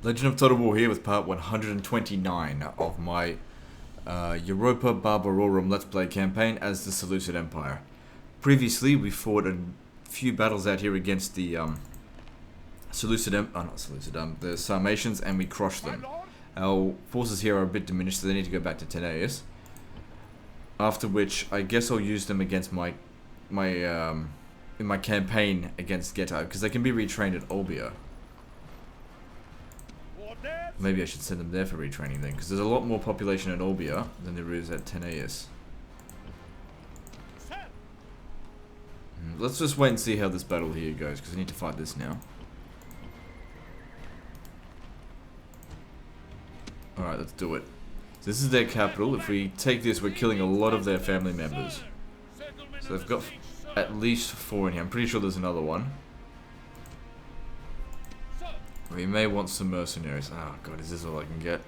Legend of Total War here with part 129 of my Europa Barbarorum Let's Play campaign as the Seleucid Empire. Previously, we fought a few battles out here against the the Sarmatians, and we crushed them. Our forces here are a bit diminished, so they need to go back to Teneus. After which, I guess I'll use them against in my campaign against Geta, because they can be retrained at Olbia. Maybe I should send them there for retraining then, because there's a lot more population at Olbia than there is at Teneus. Let's just wait and see how this battle here goes, because I need to fight this now. Alright, let's do it. So this is their capital. If we take this, we're killing a lot of their family members. So they've got at least 4 in here. I'm pretty sure there's another one. We may want some mercenaries. Oh god, is this all I can get?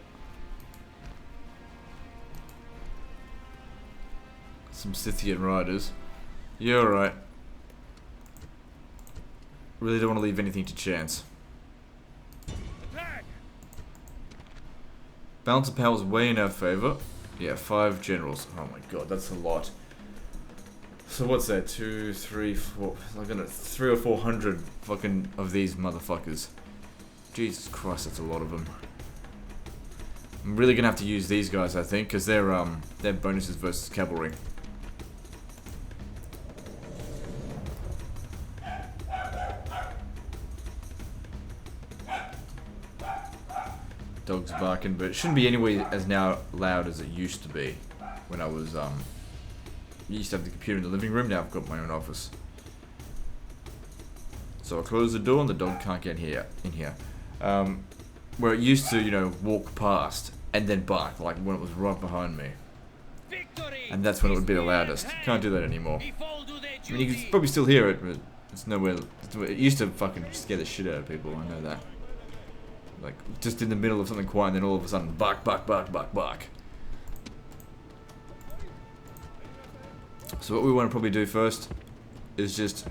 Some Scythian riders. Yeah, alright. Really don't want to leave anything to chance. Balance of power is way in our favor. Yeah, 5 generals. Oh my god, that's a lot. So what's that? 2, 3, 4... I'm gonna 300 or 400 fucking of these motherfuckers. Jesus Christ, that's a lot of them. I'm really gonna have to use these guys, I think, because they're bonuses versus cavalry. Dogs barking, but it shouldn't be anywhere as now loud as it used to be when I was used to have the computer in the living room. Now I've got my own office. So I close the door and the dog can't get in here. Where it used to, you know, walk past and then bark, like when it was right behind me. And that's when it would be the loudest. Can't do that anymore. I mean, you can probably still hear it, but it's nowhere. It used to fucking scare the shit out of people, I know that. Like, just in the middle of something quiet and then all of a sudden, bark, bark, bark, bark, bark. So what we want to probably do first is just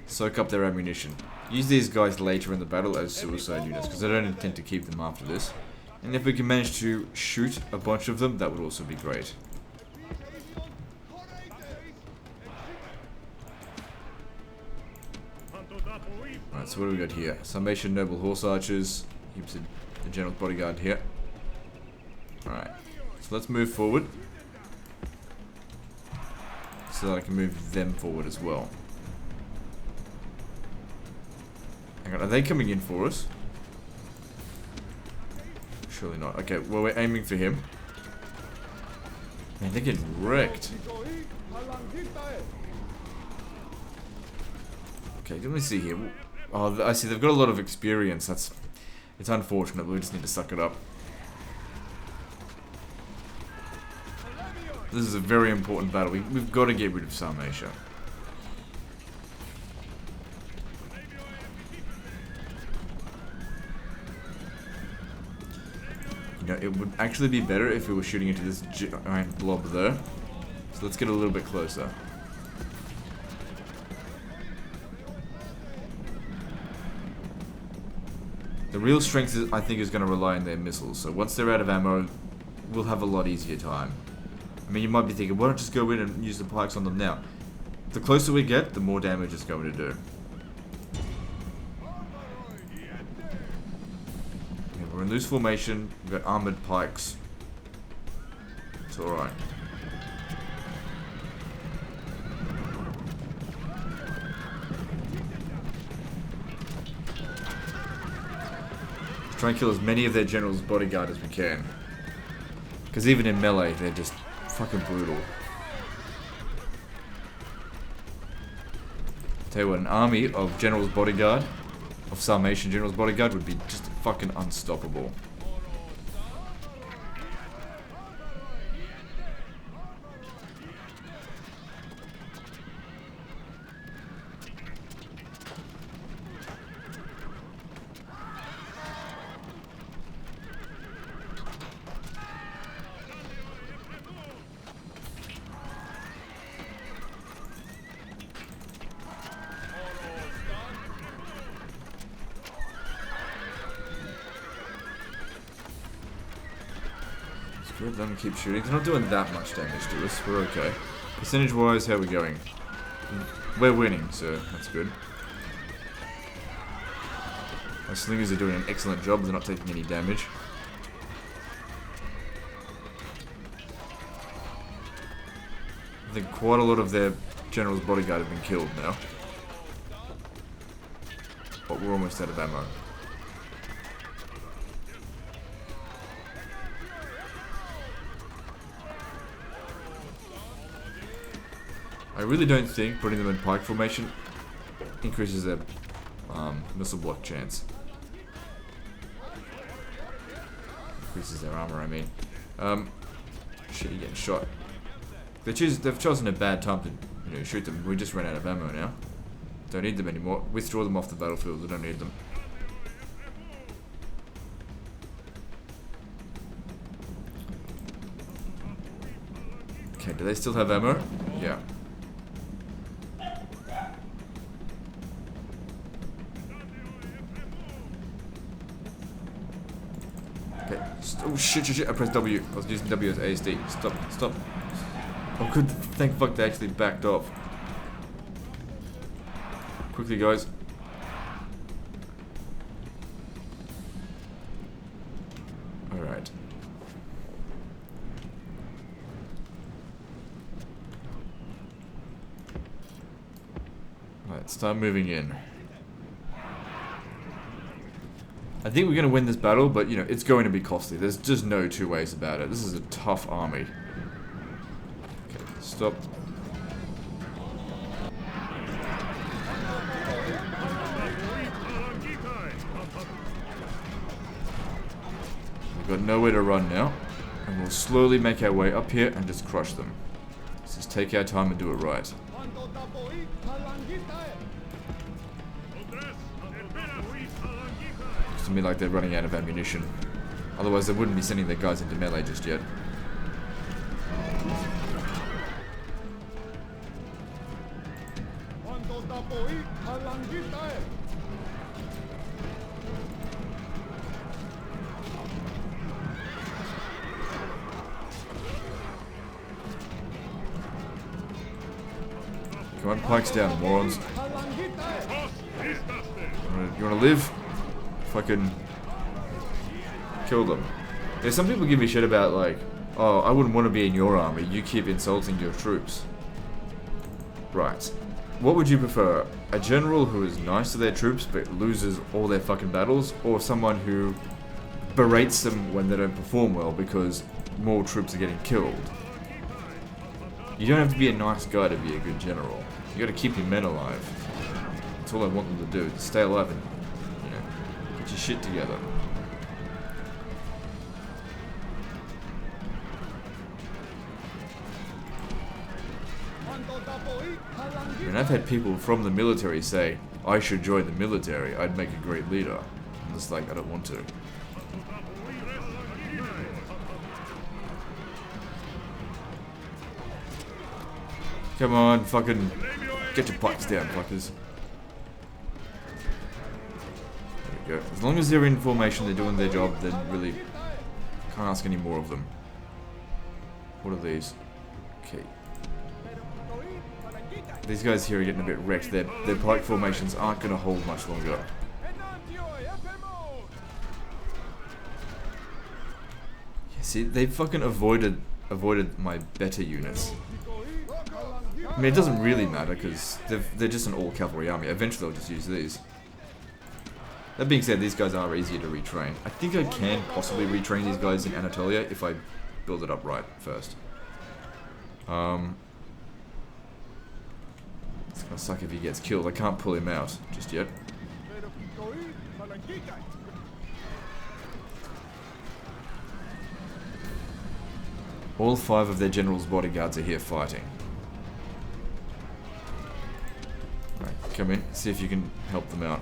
soak up their ammunition. Use these guys later in the battle as suicide units, because I don't intend to keep them after this. And if we can manage to shoot a bunch of them, that would also be great. Alright, so what do we got here? Sarmatian noble horse archers. Keeps the general's bodyguard here. Alright, so let's move forward. So that I can move them forward as well. Hang on, are they coming in for us? Surely not. Okay, well we're aiming for him. Man, they're getting wrecked. Okay, let me see here. Oh, I see they've got a lot of experience. It's unfortunate, but we just need to suck it up. This is a very important battle. We've got to get rid of Sarmatia. You know, it would actually be better if we were shooting into this giant blob there. So let's get a little bit closer. The real strength, I think, is going to rely on their missiles. So once they're out of ammo, we'll have a lot easier time. I mean, you might be thinking, why don't just go in and use the pikes on them now? The closer we get, the more damage it's going to do. Yeah, we're in loose formation. We've got armored pikes. It's alright. Try and kill as many of their generals' bodyguard as we can. Because even in melee, they're just fucking brutal. Tell you what, an army of generals' bodyguard, of Sarmatian generals' bodyguard, would be just fucking unstoppable. Good, let them keep shooting. They're not doing that much damage to us. We're okay. Percentage-wise, how are we going? We're winning, so that's good. Our slingers are doing an excellent job. They're not taking any damage. I think quite a lot of their general's bodyguard have been killed now. But we're almost out of ammo. I really don't think putting them in pike formation increases their missile block chance. Increases their armor, I mean. Shit, you're getting shot. They've chosen a bad time to, shoot them. We just ran out of ammo now. Don't need them anymore. Withdraw them off the battlefield. We don't need them. Okay, do they still have ammo? Yeah. Okay. Oh shit. I pressed W. I was using W as ASD. Stop. Oh good, thank fuck they actually backed off. Quickly guys. Alright. Alright, start moving in. I think we're going to win this battle, but it's going to be costly. There's just no two ways about it. This is a tough army. Okay, stop. We've got nowhere to run now, and we'll slowly make our way up here and just crush them. Let's just take our time and do it right. To me like they're running out of ammunition. Otherwise they wouldn't be sending their guys into melee just yet. Come on, pikes down, morons. You wanna live? Fucking kill them. There's some people give me shit about like, oh, I wouldn't want to be in your army. You keep insulting your troops. Right. What would you prefer? A general who is nice to their troops but loses all their fucking battles, or someone who berates them when they don't perform well because more troops are getting killed? You don't have to be a nice guy to be a good general. You gotta keep your men alive. That's all I want them to do. To stay alive and get your shit together. I mean, I've had people from the military say, I should join the military, I'd make a great leader. I'm just like, I don't want to. Come on, fucking get your pikes down, fuckers. There we go. As long as they're in formation, they're doing their job, then really can't ask any more of them. What are these? Okay. These guys here are getting a bit wrecked. Their pike formations aren't going to hold much longer. Yeah, see, they fucking avoided my better units. I mean, it doesn't really matter because they're just an all-cavalry army. Eventually, I'll just use these. That being said, these guys are easier to retrain. I think I can possibly retrain these guys in Anatolia if I build it up right first. It's gonna suck if he gets killed. I can't pull him out just yet. All 5 of their general's bodyguards are here fighting. Right, come in, see if you can help them out.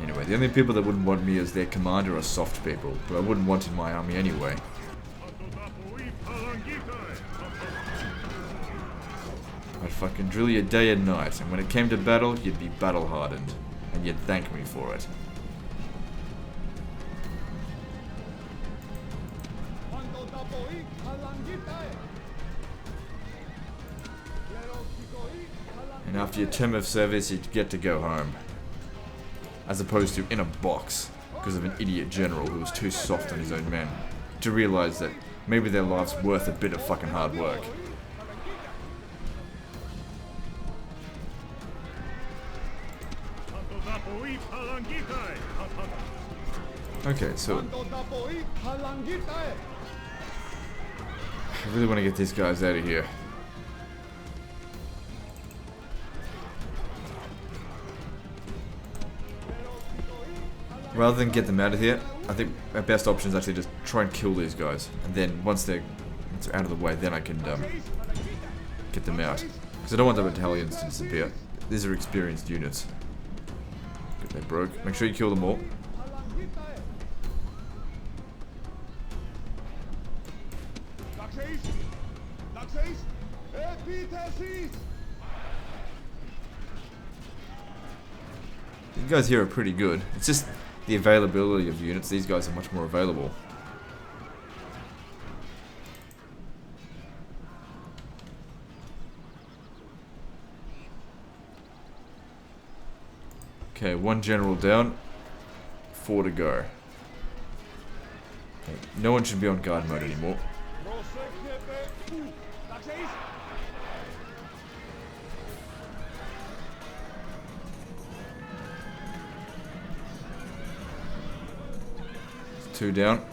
Anyway, the only people that wouldn't want me as their commander are soft people, who I wouldn't want in my army anyway. I'd fucking drill you day and night, and when it came to battle, you'd be battle hardened, and you'd thank me for it. And after your term of service, you'd get to go home. As opposed to in a box, because of an idiot general who was too soft on his own men, to realize that maybe their life's worth a bit of fucking hard work. Okay, so I really want to get these guys out of here. Rather than get them out of here, I think our best option is actually just try and kill these guys. And then once they're out of the way, then I can get them out. Because I don't want the battalions to disappear. These are experienced units. Good, they broke. Make sure you kill them all. You guys here are pretty good. It's just the availability of units. These guys are much more available. Okay, 1 general down. 4 to go. Okay, no one should be on guard mode anymore. It's 2 down.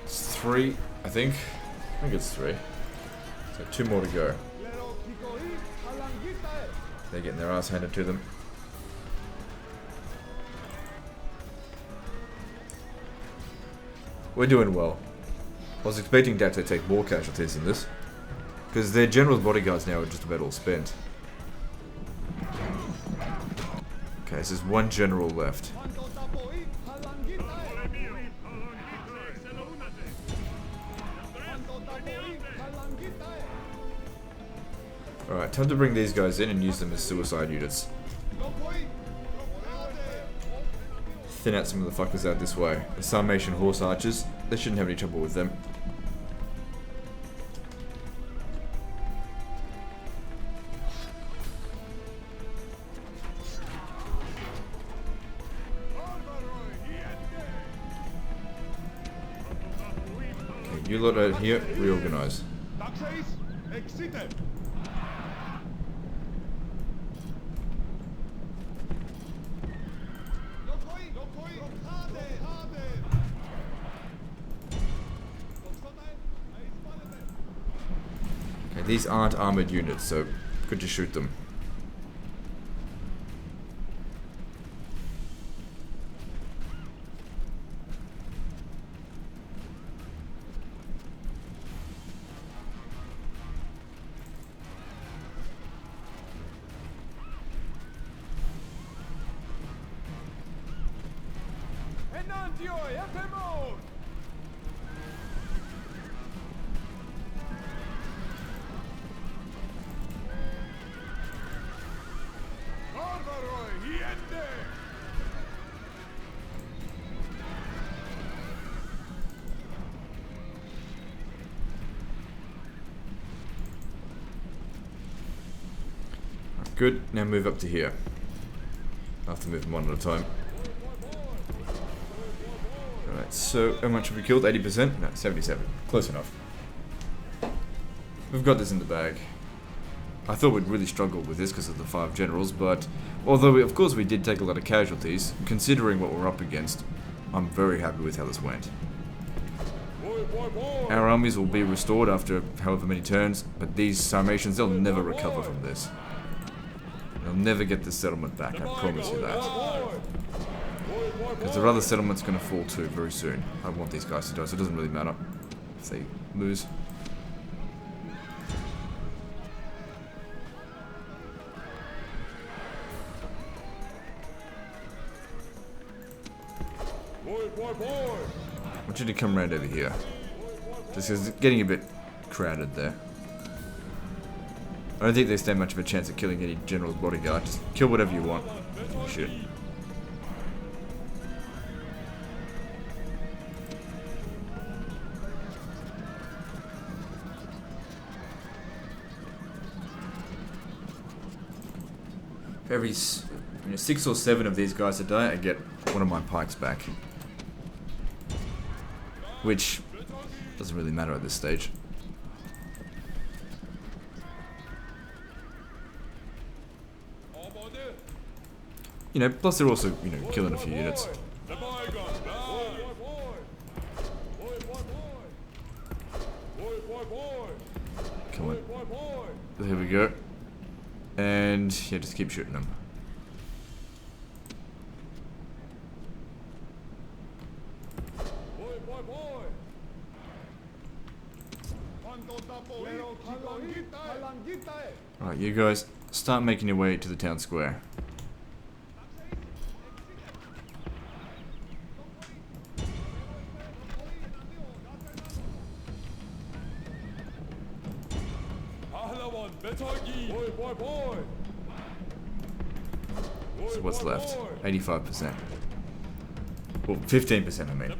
It's 3, I think. I think it's 3. So 2 more to go. They're getting their ass handed to them. We're doing well. I was expecting that to take more casualties than this, because their general's bodyguards now are just about all spent. Okay, so there's 1 general left. Alright, time to bring these guys in and use them as suicide units. Thin out some of the fuckers out this way. The Sarmatian horse archers, they shouldn't have any trouble with them. Okay, you lot out here, reorganize. These aren't armored units, so could just shoot them. Good, now move up to here. I have to move them one at a time. Alright, so how much have we killed? 80%? No, 77. Close enough. We've got this in the bag. I thought we'd really struggle with this because of the 5 generals, but although of course we did take a lot of casualties, considering what we're up against, I'm very happy with how this went. Our armies will be restored after however many turns, but these Sarmatians, they'll never recover from this. You'll never get this settlement back, I promise you that. Because the other settlement's going to fall too very soon. I want these guys to die, so it doesn't really matter if they lose. I want you to come around over here. Just because it's getting a bit crowded there. I don't think they stand much of a chance of killing any general's bodyguard. Just kill whatever you want. Shit. For every 6 or 7 of these guys that die, I get one of my pikes back. Which doesn't really matter at this stage. You know, plus they're also, you know, killing a few units. Come on. There we go. And, yeah, just keep shooting them. Alright, you guys, start making your way to the town square. So what's left? 85%. Well, 15% I mean.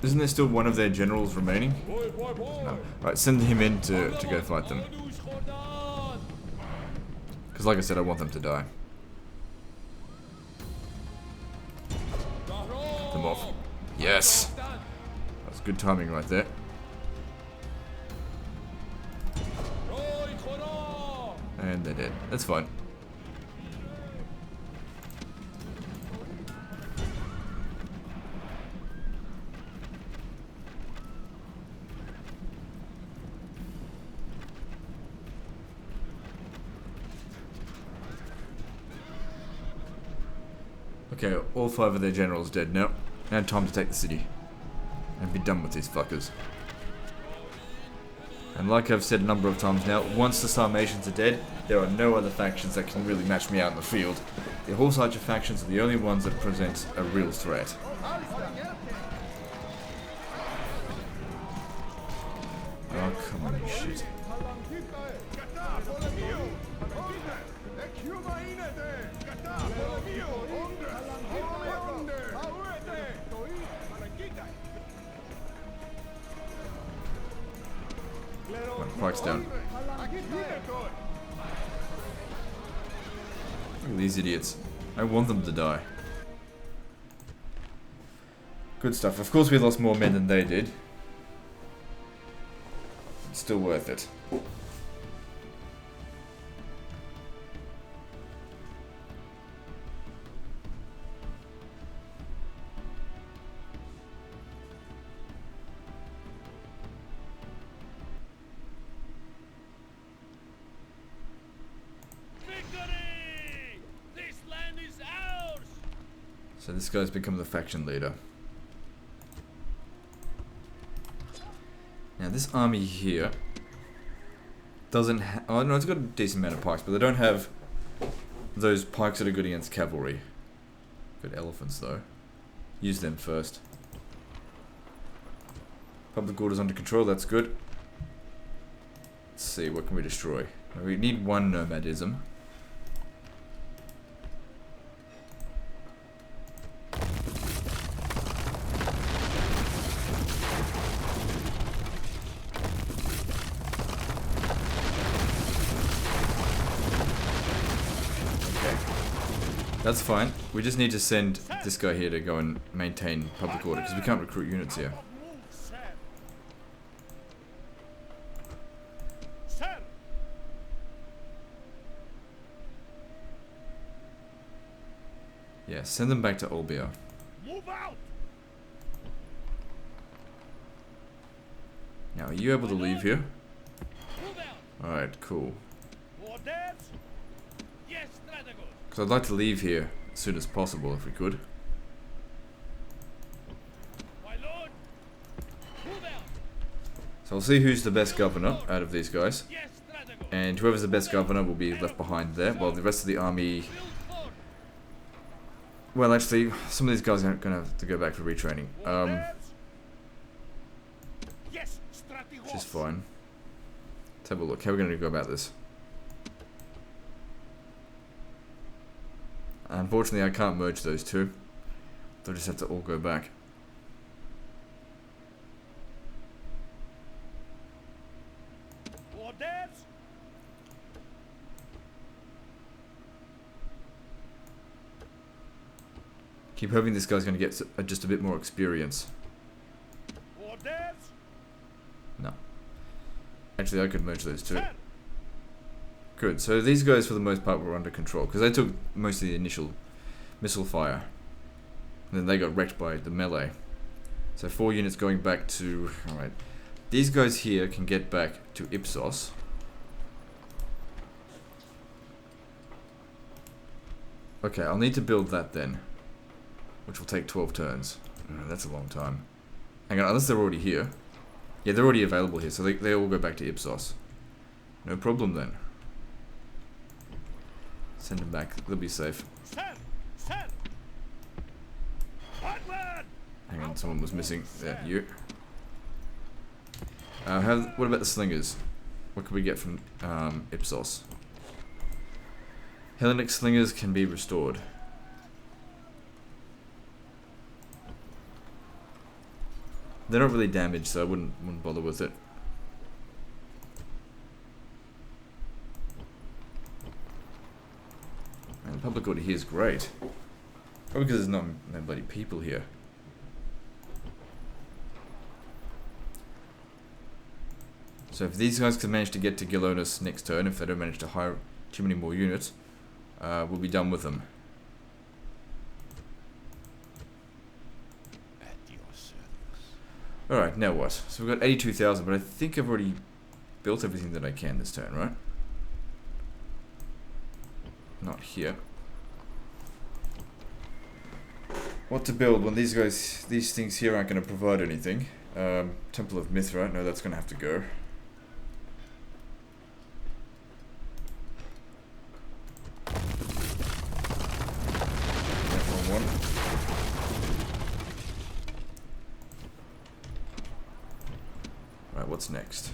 Isn't there still one of their generals remaining? No. Right, send him in to go fight them. Because like I said, I want them to die. Them off. Yes! That's good timing right there. And they're dead. That's fine. Okay, all 5 of their generals dead now. Now time to take the city. And be done with these fuckers. And like I've said a number of times now, once the Sarmatians are dead, there are no other factions that can really match me out in the field. The Horse Archer factions are the only ones that present a real threat. Oh, come on, you shit. Pikes down. Look at these idiots. I want them to die. Good stuff. Of course we lost more men than they did. It's still worth it. So this guy's become the faction leader. Now this army here doesn't have... Oh no, it's got a decent amount of pikes, but they don't have those pikes that are good against cavalry. Good elephants though. Use them first. Public order's under control, that's good. Let's see, what can we destroy? We need 1 nomadism. That's fine. We just need to send this guy here to go and maintain public order because we can't recruit units here. Yeah, send them back to Olbia. Now, are you able to leave here? Alright, cool. So I'd like to leave here as soon as possible if we could. So I'll see who's the best governor out of these guys. And whoever's the best governor will be left behind there, while the rest of the army... Well, actually, some of these guys are going to have to go back for retraining. Which is fine. Let's have a look. How are we going to go about this? Unfortunately, I can't merge those two. They'll just have to all go back. Keep hoping this guy's going to get just a bit more experience. No. Actually, I could merge those two. Good. So these guys, for the most part, were under control because they took most of the initial missile fire. And then they got wrecked by the melee. So 4 units going back to... Alright. These guys here can get back to Ipsos. Okay, I'll need to build that then. Which will take 12 turns. That's a long time. Hang on, unless they're already here. Yeah, they're already available here, so they all go back to Ipsos. No problem then. Send them back, they'll be safe. Hang on, someone was missing. Yeah, you. What about the slingers? What can we get from Ipsos? Hellenic slingers can be restored. They're not really damaged, so I wouldn't bother with it. And the public order here is great. Probably because there's no bloody people here. So if these guys can manage to get to Gilonis next turn, if they don't manage to hire too many more units, we'll be done with them. Alright, now what? So we've got 82,000, but I think I've already built everything that I can this turn, right? Not here. What to build when these things here aren't going to provide anything? Temple of Mithra, no, that's going to have to go. What's next?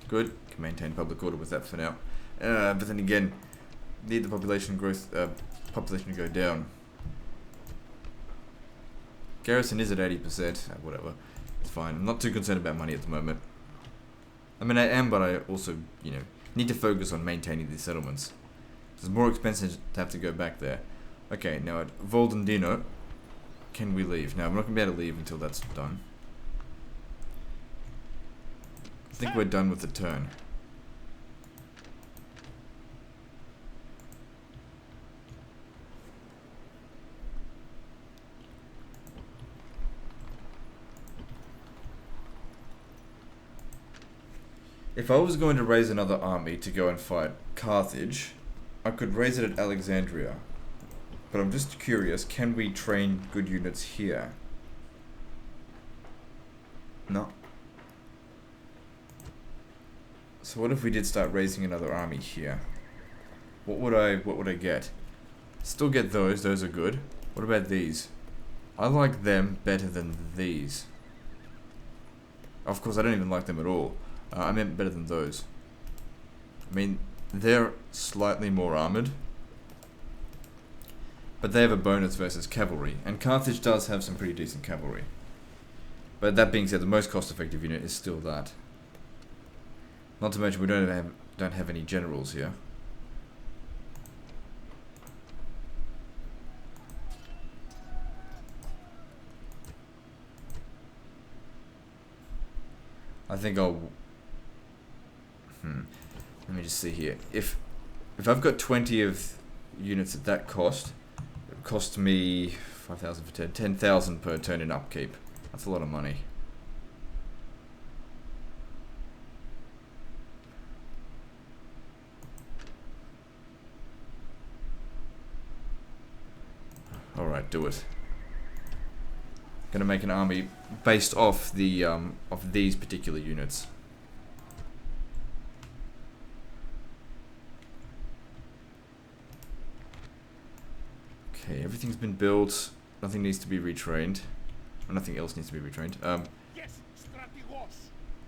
Good. Can maintain public order with that for now. But then again, need the population growth, population to go down. Garrison is at 80%. Whatever. It's fine. I'm not too concerned about money at the moment. I mean, I am, but I also, need to focus on maintaining these settlements. It's more expensive to have to go back there. Okay, now at Voldendino, can we leave? No, we're not going to be able to leave until that's done. I think we're done with the turn. If I was going to raise another army to go and fight Carthage, I could raise it at Alexandria. But I'm just curious, can we train good units here? No. So what if we did start raising another army here? What would I get? Still get those are good. What about these? I like them better than these. Of course, I don't even like them at all. I meant better than those. I mean, they're slightly more armored. But they have a bonus versus cavalry, and Carthage does have some pretty decent cavalry. But that being said, the most cost-effective unit is still that. Not to mention we don't have any generals here. I think I'll... Let me just see here. If I've got 20 of units at that cost, it costs me 5,000 for 10,000 per turn in upkeep. That's a lot of money. Alright, do it. Gonna make an army based off the of these particular units. Okay, everything's been built. Nothing needs to be retrained. Or nothing else needs to be retrained.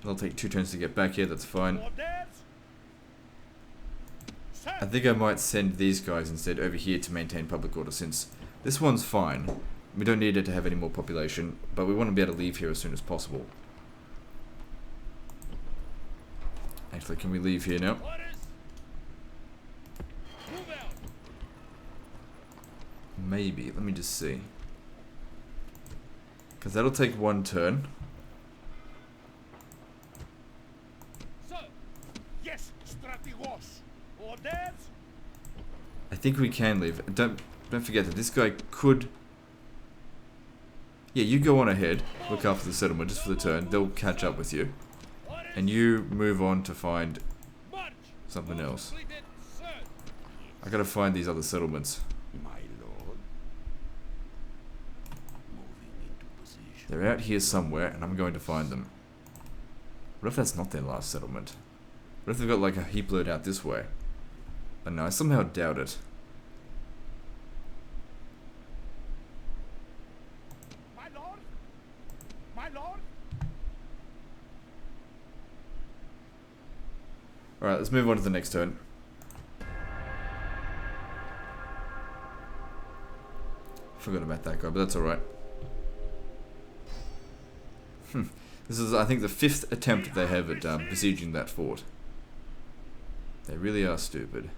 It'll take 2 turns to get back here, that's fine. I think I might send these guys instead over here to maintain public order, since this one's fine. We don't need it to have any more population, but we want to be able to leave here as soon as possible. Actually, can we leave here now? Maybe, let me just see. Because that'll take 1 turn. I think we can leave. Don't forget that this guy could... Yeah, you go on ahead, look after the settlement just for the turn. They'll catch up with you. And you move on to find something else. I gotta find these other settlements. They're out here somewhere, and I'm going to find them. What if that's not their last settlement? What if they've got like a heap load out this way? I don't know, I somehow doubt it. My lord? My lord? Alright, let's move on to the next turn. Forgot about that guy, but that's alright. This is, I think, the 5th attempt they have at besieging that fort. They really are stupid.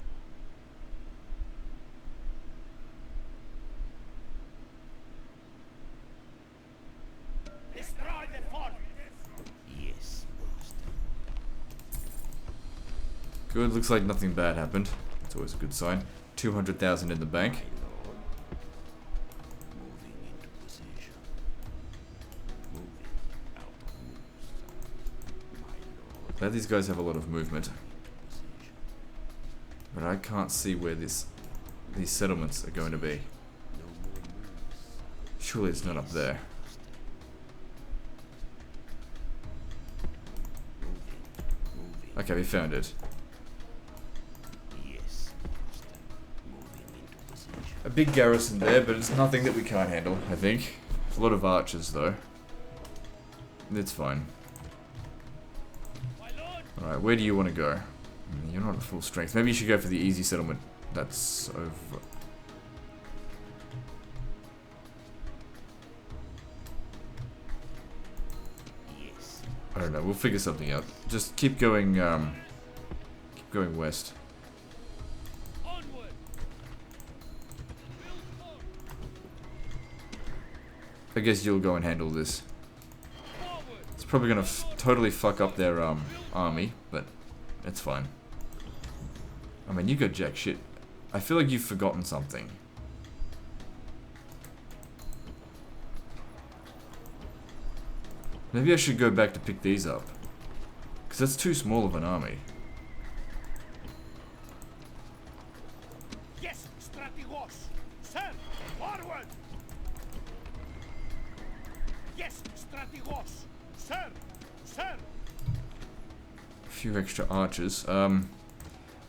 Destroy the fort. Yes, Good, looks like nothing bad happened. That's always a good sign. 200,000 in the bank. Glad these guys have a lot of movement. But I can't see where these settlements are going to be. Surely it's not up there. Okay, we found it. A big garrison there, but it's nothing that we can't handle, I think. There's a lot of archers though. It's fine. Alright, where do you want to go? You're not at full strength. Maybe you should go for the easy settlement. That's over. Yes. I don't know, we'll figure something out. Just keep going west. Onward. I guess you'll go and handle this. It's probably gonna totally fuck up their army, but it's fine. I mean, you got jack shit. I feel like you've forgotten something. Maybe I should go back to pick these up. Because that's too small of an army. Yes, strategos. Sir, forward. Yes, strategos. Sir, sir. A few extra archers.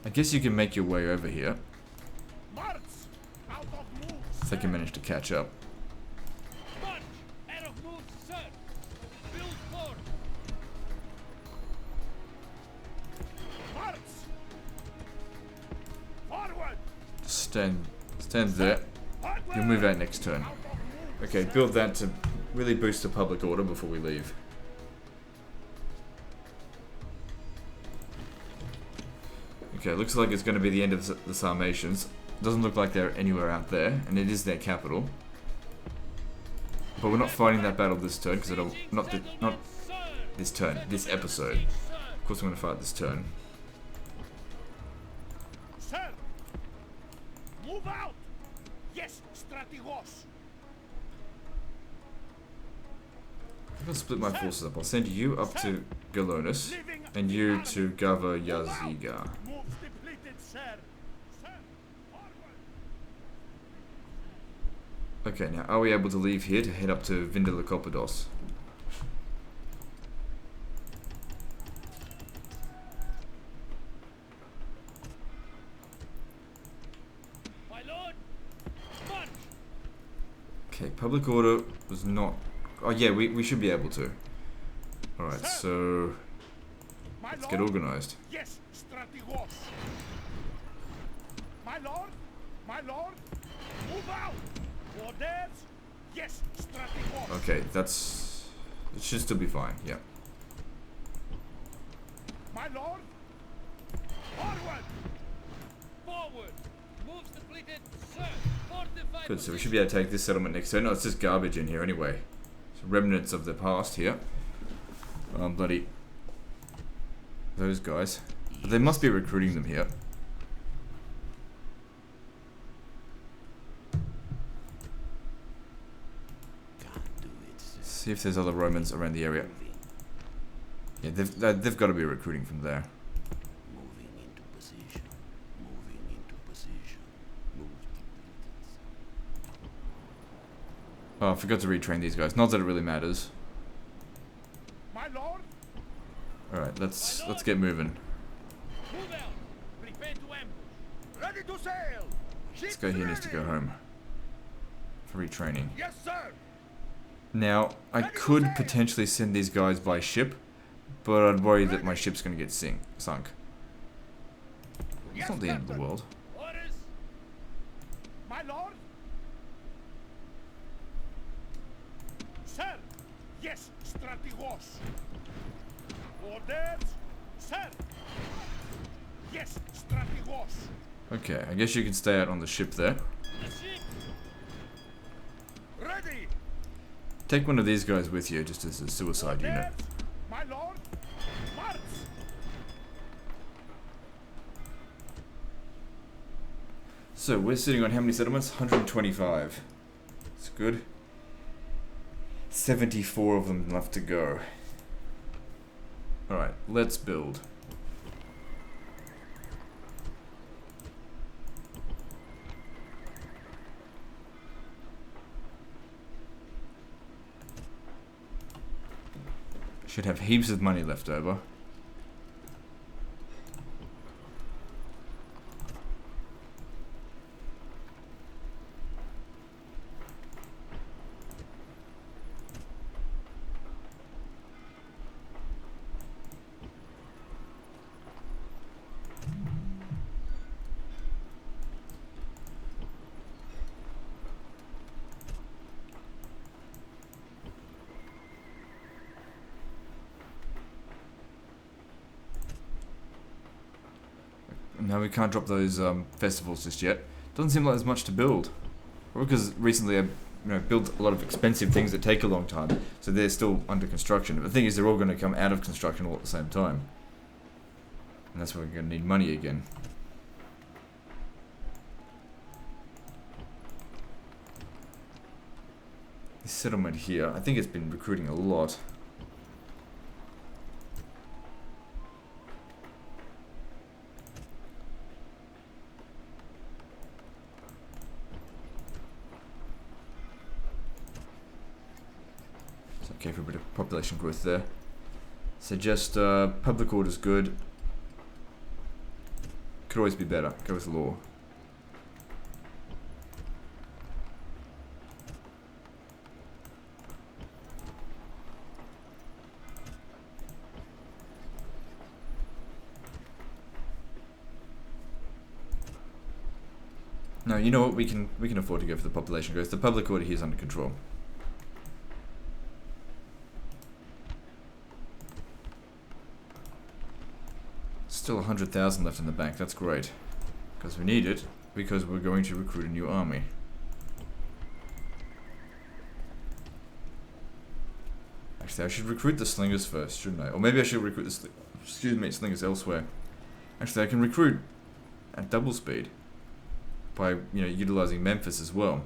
I guess you can make your way over here. March. Out of move. If I can manage to catch up. March. Out of move, sir. Build fort. March. Forward. Stand there. You'll move out next turn. Okay, build that to really boost the public order before we leave. Okay, looks like it's going to be the end of the Sarmatians. Doesn't look like they're anywhere out there, and it is their capital. But we're not fighting that battle this turn, because it'll not this turn, this episode. Of course, we're going to fight this turn. Sir, move out. Yes, strategos. I'm going to split my forces up. I'll send you up to Galonus, and you to Gava Yaziga. Moves depleted, sir. Sir, forward. Okay, now are we able to leave here to head up to Vindelicopodos? My lord, march! Okay, public order was not... Oh yeah, we should be able to. Alright, so... My let's lord, get organized. yes, strategos. My lord, move out. Orders, yes, strategos. Okay, that's... it should still be fine, yeah. My lord, forward. Forward. Moves depleted, sir. Fortify Good, so we should be able to take this settlement next turn. No, it's just garbage in here anyway. It's remnants of the past here. Bloody... those guys. But they must be recruiting them here. See if there's other Romans around the area. Yeah, they've got to be recruiting from there. Moving into position. Moving into position. Move to Oh, I forgot to retrain these guys. Not that it really matters. My lord, Alright, let's get moving. move out. Prepare to ambush. Ready to sail. This guy here needs to go home. For retraining. Yes, sir. Now, I could potentially send these guys by ship, but I'd worry that my ship's going to get sunk. It's not the end of the world. Orders. My lord. Sir. Yes, strategos. Orders. Sir. Yes, strategos. Okay, I guess you can stay out on the ship there. The ship. Ready. Take one of these guys with you, just as a suicide unit. Orders. My lord. March. So, we're sitting on how many settlements? 125. It's good. 74 of them left to go. Alright, let's build. Should have heaps of money left over. No, we can't drop those festivals just yet. Doesn't seem like there's much to build. Or because recently I built a lot of expensive things that take a long time, so they're still under construction. But the thing is, they're all going to come out of construction all at the same time. And that's where we're going to need money again. This settlement here, I think it's been recruiting a lot. Okay, for a bit of population growth there. So just public order's good. Could always be better. Go with law. No, you know what? We can afford to go for the population growth. The public order here is under control. Still 100,000 left in the bank. That's great. Because we need it. Because we're going to recruit a new army. Actually, I should recruit the slingers first, shouldn't I? Or maybe I should recruit the slingers elsewhere. Actually, I can recruit at double speed. By, utilizing Memphis as well.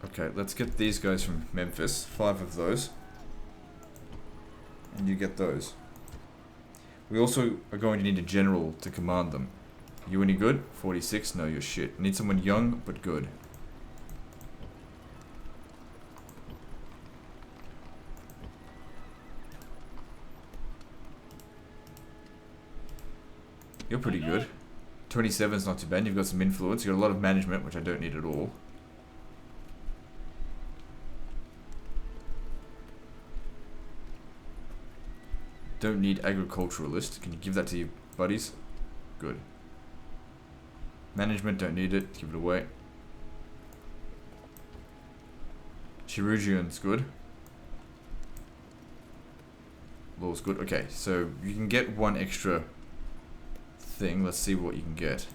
Okay, let's get these guys from Memphis. 5 of those. And you get those. We also are going to need a general to command them. You any good? 46? No, you're shit. Need someone young, but good. You're pretty good. 27 is not too bad. You've got some influence. You've got a lot of management, which I don't need at all. Don't need agriculturalist. Can you give that to your buddies? Good. Management, don't need it. Give it away. Chirurgian's good. Law's good. Okay, so you can get one extra thing. Let's see what you can get.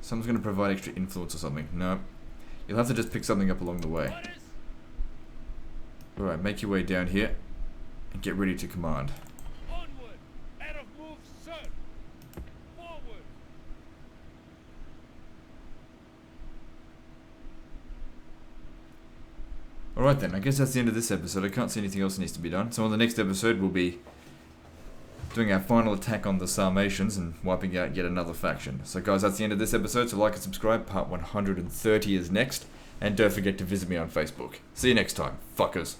Someone's going to provide extra influence or something. No. You'll have to just pick something up along the way. Alright, make your way down here and get ready to command. Onward! Out of move, sir! Forward! Alright then, I guess that's the end of this episode. I can't see anything else that needs to be done. So on the next episode we'll be doing our final attack on the Sarmatians and wiping out yet another faction. So guys, that's the end of this episode, so like and subscribe. Part 130 is next. And don't forget to visit me on Facebook. See you next time, fuckers.